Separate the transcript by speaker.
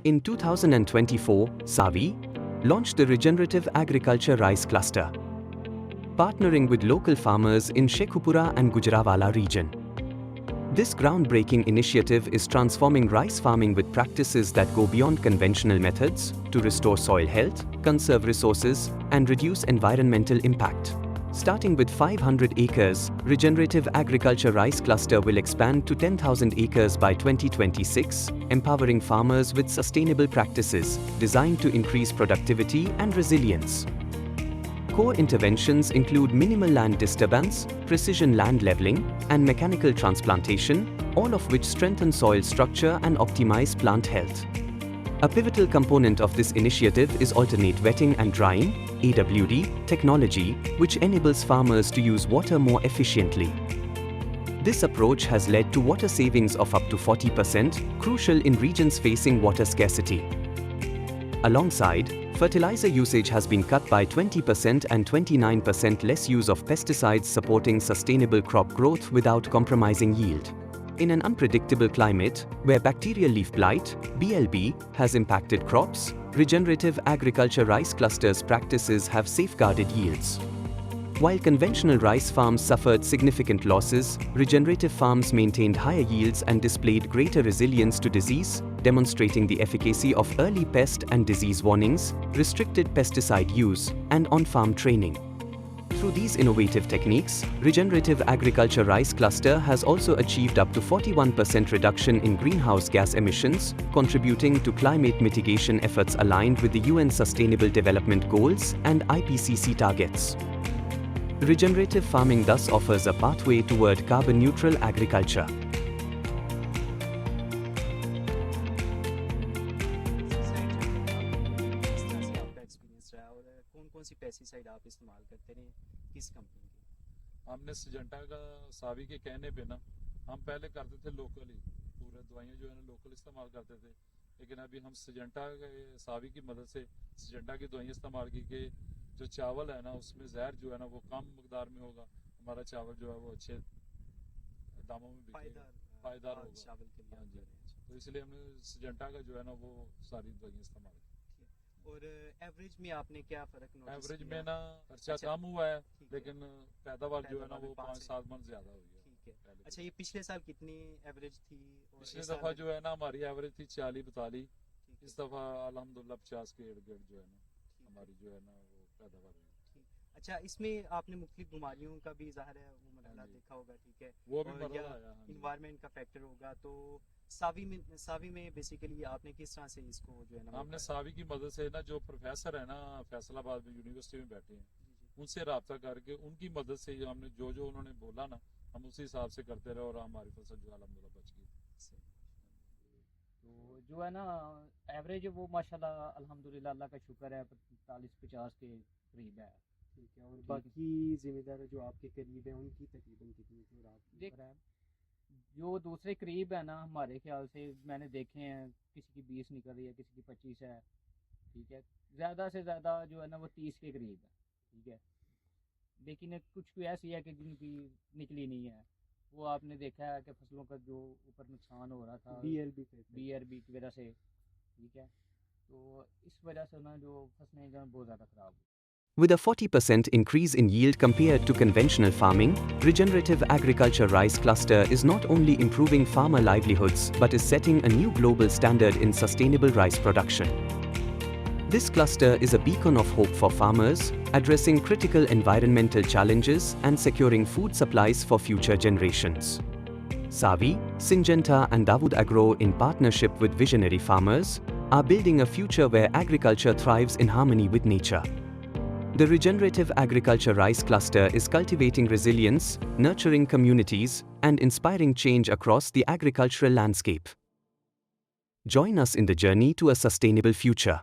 Speaker 1: In 2024, Sawie launched the Regenerative Agriculture Rice Cluster, partnering with local farmers in Shekhupura and Gujranwala region. This groundbreaking initiative is transforming rice farming with practices that go beyond conventional methods to restore soil health, conserve resources, and reduce environmental impact. Starting with 500 acres, Regenerative Agriculture Rice Cluster will expand to 10,000 acres by 2026, empowering farmers with sustainable practices designed to increase productivity and resilience. Core interventions include minimal land disturbance, precision land leveling, and mechanical transplantation, all of which strengthen soil structure and optimize plant health. A pivotal component of this initiative is alternate wetting and drying (AWD) technology, which enables farmers to use water more efficiently. This approach has led to water savings of up to 40%, crucial in regions facing water scarcity. Alongside, fertilizer usage has been cut by 20% and 29% less use of pesticides, supporting sustainable crop growth without compromising yield. In an unpredictable climate, where bacterial leaf blight (BLB) has impacted crops, Regenerative Agriculture Rice Cluster's practices have safeguarded yields. While conventional rice farms suffered significant losses, regenerative farms maintained higher yields and displayed greater resilience to disease, demonstrating the efficacy of early pest and disease warnings, restricted pesticide use, and on-farm training. Through these innovative techniques, Regenerative Agriculture Rice Cluster has also achieved up to 41% reduction in greenhouse gas emissions, contributing to climate mitigation efforts aligned with the UN Sustainable Development Goals and IPCC targets. Regenerative farming thus offers a pathway toward carbon-neutral agriculture.
Speaker 2: कौन सी pesticide आप इस्तेमाल करते हैं किस company की?
Speaker 3: हमने Syngenta का सावी के कहने पे ना हम पहले करते थे लोकली, पूरे दवाइयाँ जो है ना लोकल इस्तेमाल करते थे, लेकिन अभी हम सिजेंटा के सावी की मदद से सिजेंटा की दवाइयाँ इस्तेमाल की कि जो चावल है ना उसमें जहर जो है ना वो कम मकदार में होगा, हमारा चावल जो है वो अच्छे दामों में पायदार होगा चावल के लिए। हाँ जी, तो इसलिए हमने सिजेंटा का जो है ना वो सारी दवाइयाँ इस्तेमाल की।
Speaker 2: और एवरेज में आपने क्या फर्क नोटिस किया?
Speaker 3: एवरेज में ना खर्चा कम हुआ है, लेकिन पैदावार जो है ना वो 5-7 मन ज्यादा हुई है।
Speaker 2: ठीक है। अच्छा, ये पिछले साल कितनी एवरेज थी?
Speaker 3: पिछले दफा जो है ना हमारी एवरेज थी 40-42, इस दफा अल्हम्दुलिल्लाह 50 के इर्द गिर्द जो है ना हमारी जो है ना वो पैदावार हुई।
Speaker 2: अच्छा, इसमें आपने मुख्तलिफ बीमारियों का भी ज़ाहिर है वो मरहला देखा होगा, ठीक है,
Speaker 3: वो भी मरहला आया,
Speaker 2: इन्वायरमेंट का फैक्टर होगा, तो सावी में बेसिकली आपने किस तरह से इसको जो है ना
Speaker 3: हमने सावी की मदद से ना जो प्रोफेसर है ना फैसलाबाद में यूनिवर्सिटी में बैठे हैं उनसे रब्ता करके उनकी मदद से हमने जो उन्होंने बोला ना हम उसी हिसाब से करते रहे और हमारी फसल जो अल्हम्दुलिल्लाह बच गई।
Speaker 4: तो जो है ना एवरेज वो माशाल्लाह अल्हम्दुलिल्लाह अल्लाह का शुक्र है 40-50 के करीब है।
Speaker 5: ठीक है। और बाकी जिम्मेदार जो आपके करीब है उनकी तकरीबन कितनी थी? और आप
Speaker 4: जो दूसरे करीब है ना हमारे ख्याल से मैंने देखे हैं किसी की 20 निकल रही है, किसी की 25 है, ठीक है, ज़्यादा से ज़्यादा जो है ना वो 30 के करीब है, ठीक है, लेकिन कुछ कोई ऐसी है कि जिनकी निकली नहीं है। वो आपने देखा है कि फसलों का जो ऊपर नुकसान हो रहा था BRB की वजह से, ठीक है, तो इस वजह से ना जो फसलें जो बहुत ज़्यादा ख़राब हुई।
Speaker 1: With a 40% increase in yield compared to conventional farming, Regenerative Agriculture Rice Cluster is not only improving farmer livelihoods but is setting a new global standard in sustainable rice production. This cluster is a beacon of hope for farmers, addressing critical environmental challenges and securing food supplies for future generations. Sawie, Syngenta and Dawood Agro, in partnership with visionary farmers, are building a future where agriculture thrives in harmony with nature. The Regenerative Agriculture Rice Cluster is cultivating resilience, nurturing communities, and inspiring change across the agricultural landscape. Join us in the journey to a sustainable future.